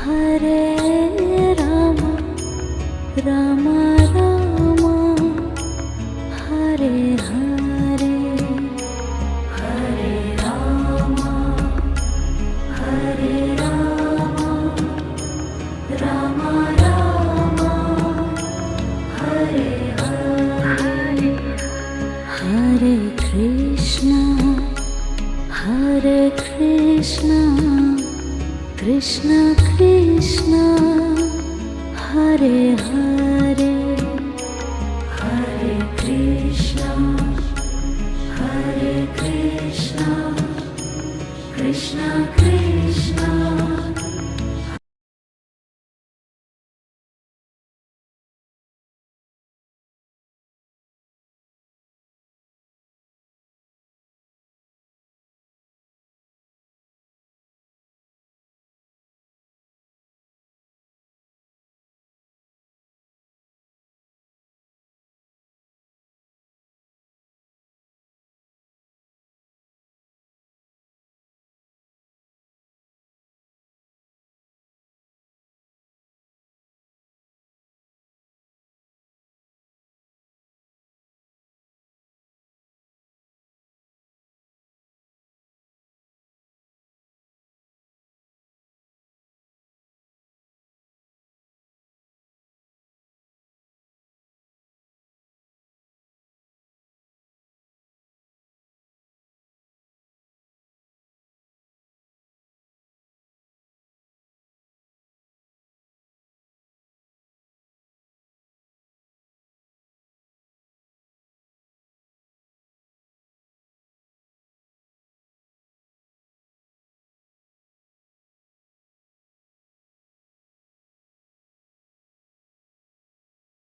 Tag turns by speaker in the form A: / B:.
A: Hare Rama Rama Rama Hare Hare Hare Rama Hare Rama Rama Rama Hare Hare Hare Krishna Krishna Krishna Hare Hare Hare Krishna Krishna Krishna